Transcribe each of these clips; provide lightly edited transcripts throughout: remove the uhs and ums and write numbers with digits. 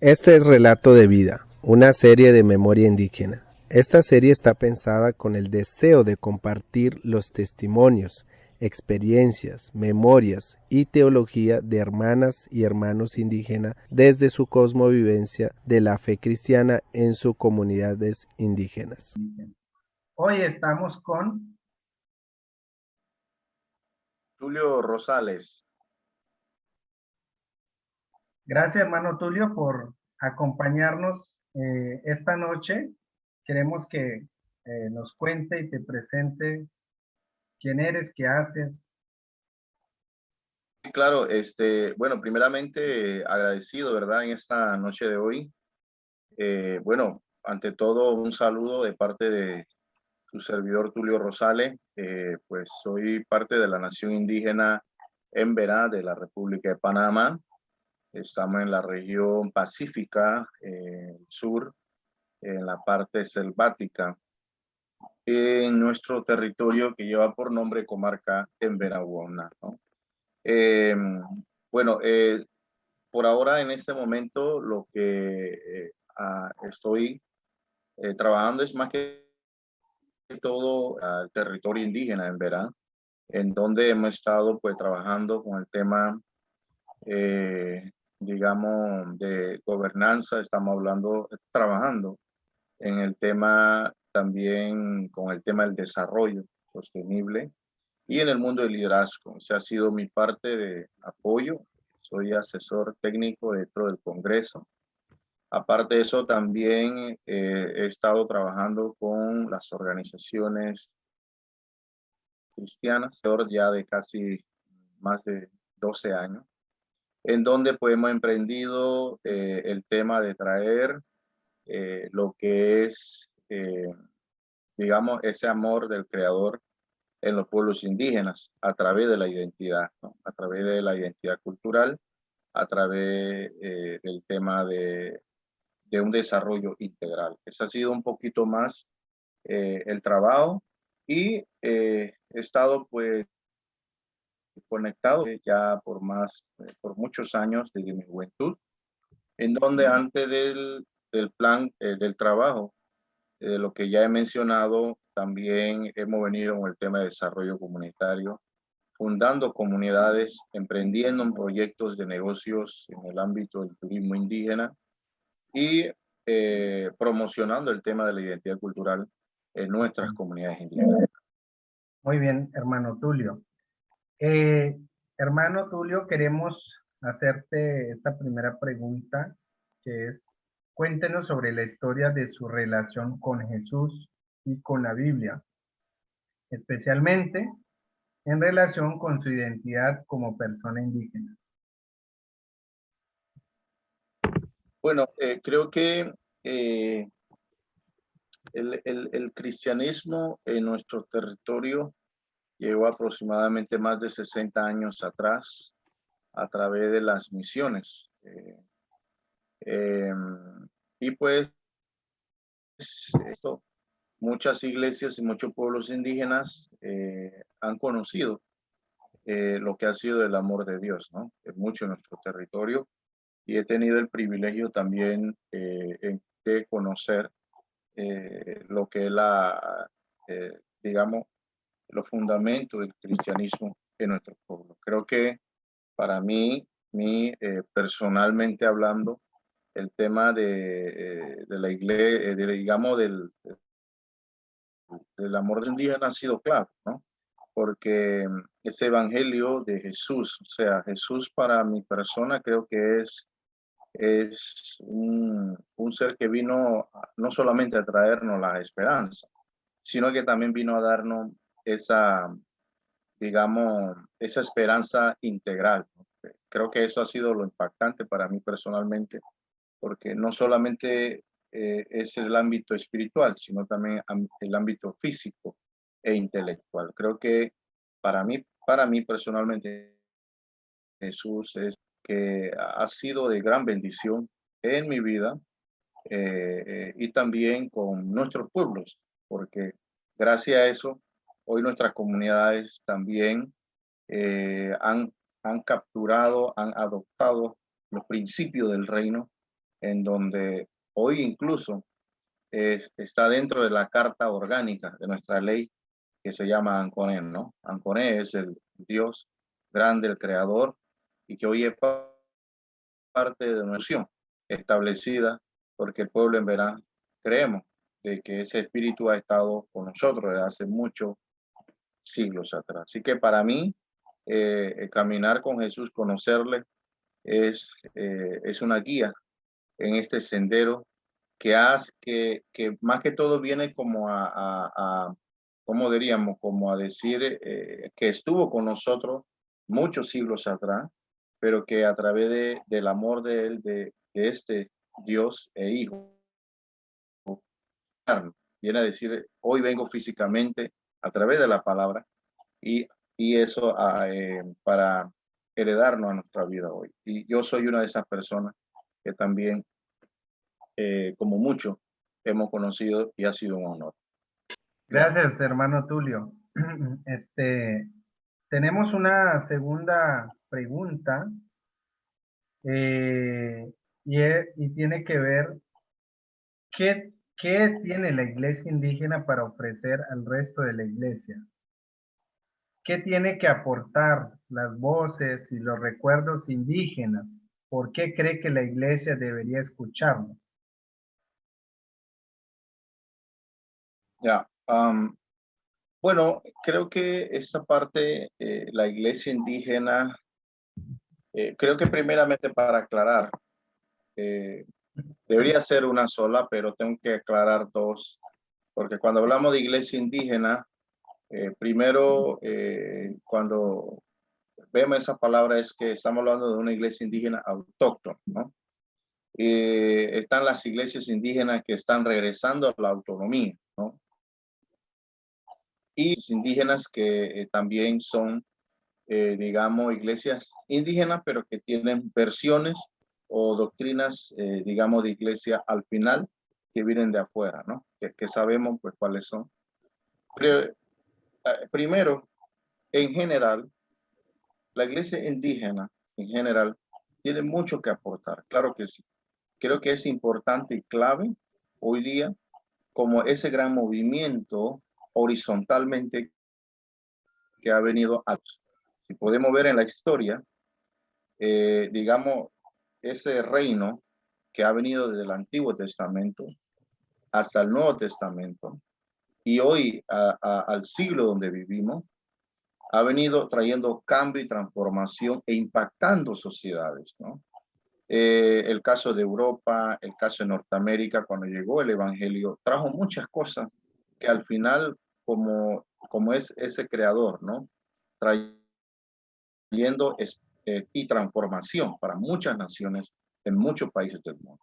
Este es Relato de Vida, una serie de memoria indígena. Esta serie está pensada con el deseo de compartir los testimonios, experiencias, memorias y teología de hermanas y hermanos indígenas desde su cosmovivencia de la fe cristiana en sus comunidades indígenas. Hoy estamos con Tulio Rosales. Gracias, hermano Tulio, por acompañarnos esta noche. Queremos que nos cuente y te presente quién eres, qué haces. Claro, bueno, primeramente agradecido, ¿verdad? En esta noche de hoy. Bueno, ante todo, un saludo de parte de su servidor Tulio Rosales. Pues soy parte de la nación indígena Emberá de la República de Panamá. Estamos en la región pacífica, sur, en la parte selvática, en nuestro territorio que lleva por nombre comarca Emberá-Huamna, ¿no? Eh, bueno, por ahora en este momento lo que estoy trabajando es más que todo al territorio indígena en Verán, en donde hemos estado pues trabajando con el tema, digamos, de gobernanza. Estamos trabajando en el tema también con el tema del desarrollo sostenible y en el mundo del liderazgo. O sea, ha sido mi parte de apoyo. Soy asesor técnico dentro del Congreso. Aparte de eso, también he estado trabajando con las organizaciones cristianas, ya de casi más de 12 años, en donde pues hemos emprendido el tema de traer lo que es, digamos, ese amor del Creador en los pueblos indígenas a través de la identidad, ¿no? A través de la identidad cultural, a través del tema de un desarrollo integral. Ese ha sido un poquito más el trabajo y he estado pues conectado ya por muchos años desde mi juventud, en donde antes del plan del trabajo, lo que ya he mencionado, también hemos venido con el tema de desarrollo comunitario, fundando comunidades, emprendiendo en proyectos de negocios en el ámbito del turismo indígena y promocionando el tema de la identidad cultural en nuestras comunidades indígenas. Muy bien, hermano Tulio. Eh, Hermano Tulio, queremos hacerte esta primera pregunta, que es, cuéntenos sobre la historia de su relación con Jesús y con la Biblia, especialmente en relación con su identidad como persona indígena. Bueno, creo que el cristianismo en nuestro territorio llegó aproximadamente más de 60 años atrás a través de las misiones. Eh, y pues esto, muchas iglesias y muchos pueblos indígenas han conocido lo que ha sido el amor de Dios, ¿no? Es mucho en nuestro territorio y he tenido el privilegio también de conocer lo que es digamos, los fundamentos del cristianismo en nuestro pueblo. Creo que para personalmente hablando, el tema de la iglesia, digamos, del amor indígena ha sido clave, ¿no? Porque ese evangelio de Jesús, o sea, Jesús para mi persona creo que es un ser que vino no solamente a traernos la esperanza, sino que también vino a darnos esa, digamos, esa esperanza integral, ¿no? Creo que eso ha sido lo impactante para mí personalmente, porque no solamente es el ámbito espiritual, sino también el ámbito físico e intelectual. Creo que para mí personalmente, Jesús es que ha sido de gran bendición en mi vida y también con nuestros pueblos, porque gracias a eso, hoy nuestras comunidades también han capturado, han adoptado los principios del reino en donde hoy incluso está dentro de la carta orgánica de nuestra ley que se llama Anconé, ¿no? Anconé es el Dios grande, el creador, y que hoy es parte de nuestra nación establecida porque el pueblo en verano creemos de que ese espíritu ha estado con nosotros desde hace muchos siglos atrás. Así que para mí, caminar con Jesús, conocerle, es una guía en este sendero que hace que más que todo viene como ¿cómo diríamos? Como a decir que estuvo con nosotros muchos siglos atrás, pero que a través del amor de él, de este Dios e Hijo, viene a decir, hoy vengo físicamente a través de la palabra y, y eso para heredarnos a nuestra vida hoy. Y yo soy una de esas personas que también, como muchos, hemos conocido y ha sido un honor. Gracias, hermano Tulio. Tenemos una segunda pregunta y tiene que ver, ¿qué tiene la iglesia indígena para ofrecer al resto de la iglesia? ¿Qué tiene que aportar las voces y los recuerdos indígenas? ¿Por qué cree que la iglesia debería escucharlo? Ya, bueno, creo que esta parte, la iglesia indígena, creo que primeramente para aclarar, eh, debería ser una sola, pero tengo que aclarar dos, porque cuando hablamos de iglesia indígena, primero, cuando vemos esa palabra es que estamos hablando de una iglesia indígena autóctona, ¿no? Están las iglesias indígenas que están regresando a la autonomía, ¿no? Y indígenas que también son, digamos, iglesias indígenas, pero que tienen versiones o doctrinas, digamos, de iglesia al final que vienen de afuera, ¿no? Que sabemos, pues, cuáles son. Pero, primero, en general, la iglesia indígena, en general, tiene mucho que aportar, claro que sí. Creo que es importante y clave hoy día como ese gran movimiento horizontalmente que ha venido a... Si podemos ver en la historia, digamos, ese reino que ha venido desde el Antiguo Testamento hasta el Nuevo Testamento y hoy al siglo donde vivimos, ha venido trayendo cambio y transformación e impactando sociedades, ¿no? El caso de Europa, el caso de Norteamérica, cuando llegó el Evangelio, trajo muchas cosas que al final, como es ese creador, ¿no? Trayendo y transformación para muchas naciones en muchos países del mundo.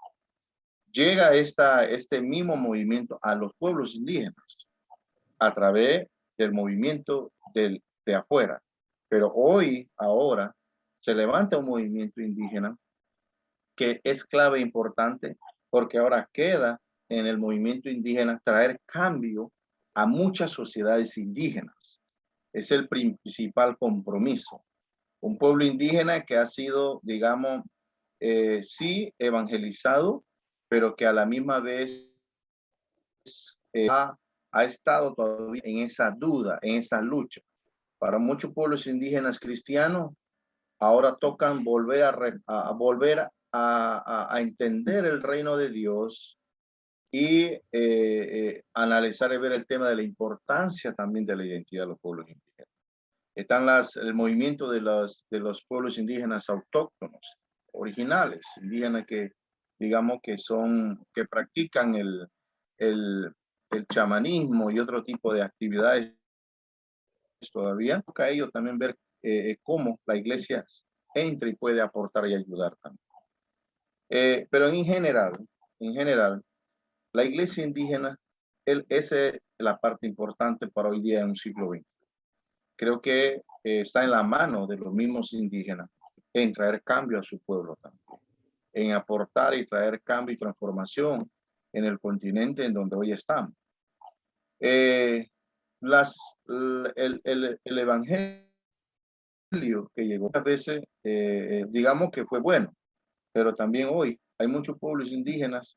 Llega este mismo movimiento a los pueblos indígenas a través del movimiento de afuera. Pero hoy, ahora, se levanta un movimiento indígena que es clave e importante porque ahora queda en el movimiento indígena traer cambio a muchas sociedades indígenas. Es el principal compromiso. Un pueblo indígena que ha sido, digamos, sí evangelizado, pero que a la misma vez ha estado todavía en esa duda, en esa lucha. Para muchos pueblos indígenas cristianos, ahora tocan volver a entender el reino de Dios y analizar y ver el tema de la importancia también de la identidad de los pueblos indígenas. Están el movimiento de los pueblos indígenas autóctonos, originales, indígenas que digamos que practican el chamanismo y otro tipo de actividades todavía. Toca a ellos también ver cómo la iglesia entra y puede aportar y ayudar también. Pero en general, la iglesia indígena, esa es la parte importante para hoy día en un siglo XX. Creo que está en la mano de los mismos indígenas en traer cambio a su pueblo también, en aportar y traer cambio y transformación en el continente en donde hoy estamos. El evangelio que llegó a veces, digamos que fue bueno, pero también hoy hay muchos pueblos indígenas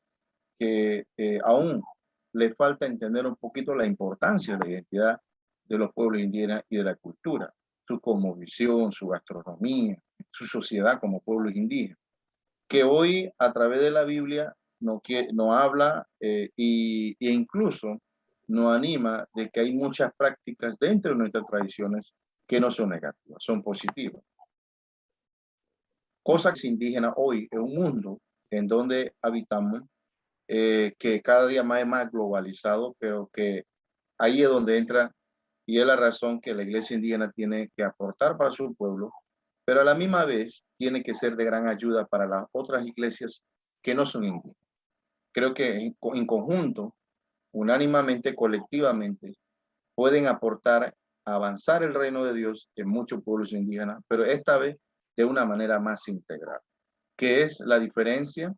que aún le falta entender un poquito la importancia de la identidad de los pueblos indígenas y de la cultura, su cosmovisión, su gastronomía, su sociedad como pueblos indígenas, que hoy a través de la Biblia no habla e incluso nos anima de que hay muchas prácticas dentro de nuestras tradiciones que no son negativas, son positivas. Cosas indígenas hoy en un mundo en donde habitamos, que cada día más es más globalizado, pero que ahí es donde entra y es la razón que la iglesia indígena tiene que aportar para su pueblo, pero a la misma vez tiene que ser de gran ayuda para las otras iglesias que no son indígenas. Creo que en conjunto, unánimemente, colectivamente, pueden aportar a avanzar el reino de Dios en muchos pueblos indígenas, pero esta vez de una manera más integral, que es la diferencia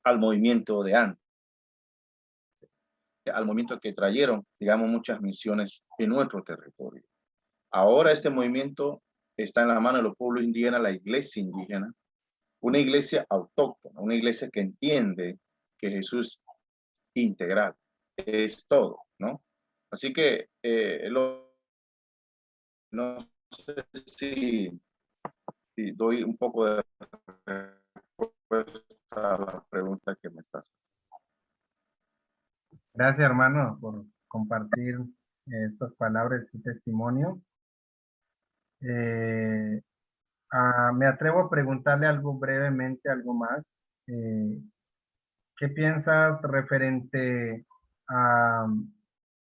al movimiento de antes, al movimiento que trajeron, digamos, muchas misiones en nuestro territorio. Ahora este movimiento está en la mano de los pueblos indígenas, la iglesia indígena, una iglesia autóctona, una iglesia que entiende que Jesús integral es todo, ¿no? Así que no sé si doy un poco de respuesta a la pregunta que me estás haciendo. Gracias, hermano, por compartir estas palabras, tu testimonio. Eh, Me atrevo a preguntarle algo brevemente, algo más. ¿Qué piensas referente a,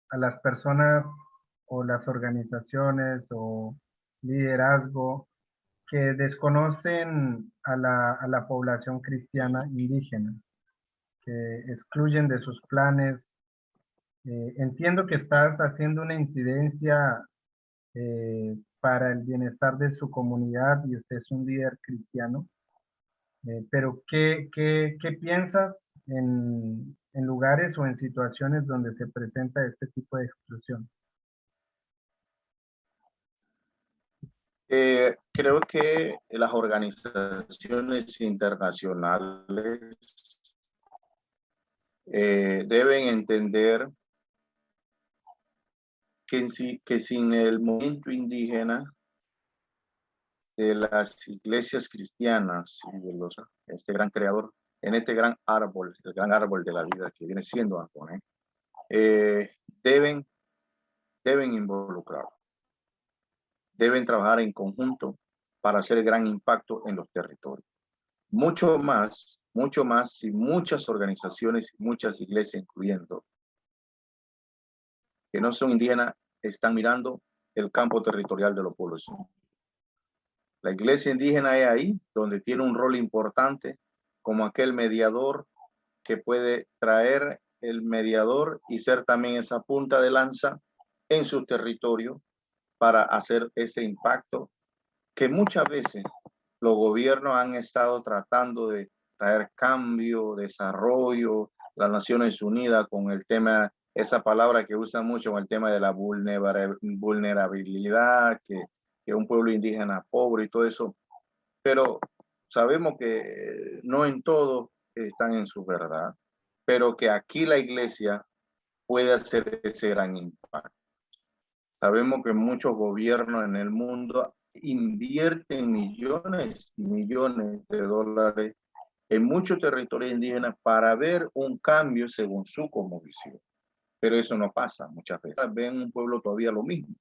a las personas o las organizaciones o liderazgo que desconocen a la población cristiana indígena, que excluyen de sus planes? Entiendo que estás haciendo una incidencia para el bienestar de su comunidad y usted es un líder cristiano, pero ¿qué piensas en lugares o en situaciones donde se presenta este tipo de exclusión? Creo que las organizaciones internacionales deben entender que sin el movimiento indígena de las iglesias cristianas y de este gran creador, en este gran árbol, el gran árbol de la vida que viene siendo Antoné, deben involucrar, deben trabajar en conjunto para hacer gran impacto en los territorios. Mucho más si muchas organizaciones, muchas iglesias, incluyendo que no son indígenas, están mirando el campo territorial de los pueblos. La iglesia indígena es ahí donde tiene un rol importante como aquel mediador que puede traer el mediador y ser también esa punta de lanza en su territorio para hacer ese impacto que muchas veces los gobiernos han estado tratando de traer cambio, desarrollo, las Naciones Unidas con el tema, esa palabra que usan mucho con el tema de la vulnerabilidad, que un pueblo indígena pobre y todo eso, pero sabemos que no en todo están en su verdad, pero que aquí la iglesia puede hacer ese gran impacto. Sabemos que muchos gobiernos en el mundo invierten millones y millones de dólares en muchos territorios indígenas para ver un cambio según su cosmovisión. Pero eso no pasa muchas veces. Ven un pueblo todavía lo mismo.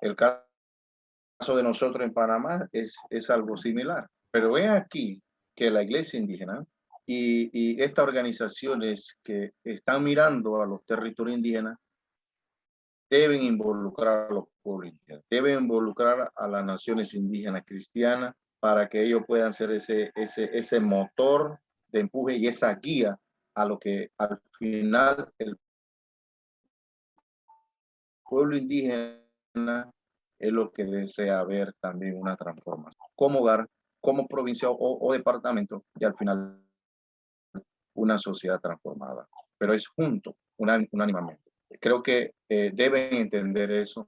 El caso de nosotros en Panamá es algo similar. Pero ven aquí que la iglesia indígena y estas organizaciones que están mirando a los territorios indígenas deben involucrar a los pueblos indígenas, deben involucrar a las naciones indígenas cristianas para que ellos puedan ser ese motor de empuje y esa guía a lo que al final el pueblo indígena es lo que desea ver también una transformación, como hogar, como provincia o departamento y al final una sociedad transformada, pero es junto, unánimamente. Creo que deben entender eso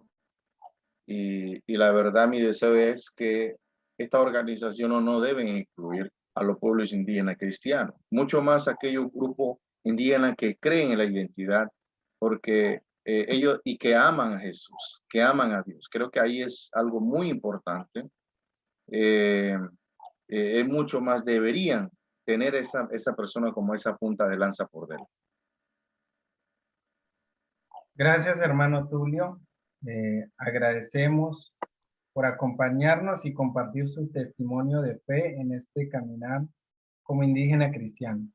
y la verdad mi deseo es que esta organización no deben incluir a los pueblos indígenas cristianos, mucho más aquellos grupos indígenas que creen en la identidad, porque ellos y que aman a Jesús, que aman a Dios. Creo que ahí es algo muy importante. Es mucho más, deberían tener esa persona como esa punta de lanza por delante. Gracias, hermano Tulio. Agradecemos por acompañarnos y compartir su testimonio de fe en este caminar como indígena cristiano.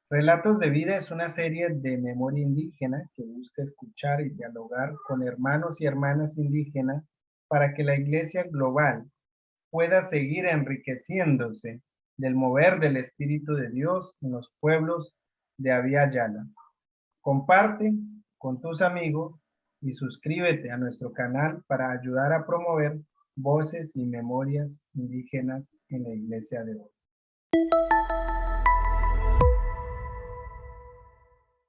Relatos de Vida es una serie de memoria indígena que busca escuchar y dialogar con hermanos y hermanas indígenas para que la Iglesia global pueda seguir enriqueciéndose del mover del Espíritu de Dios en los pueblos de Abya Yala. Comparte con tus amigos y suscríbete a nuestro canal para ayudar a promover voces y memorias indígenas en la Iglesia de hoy.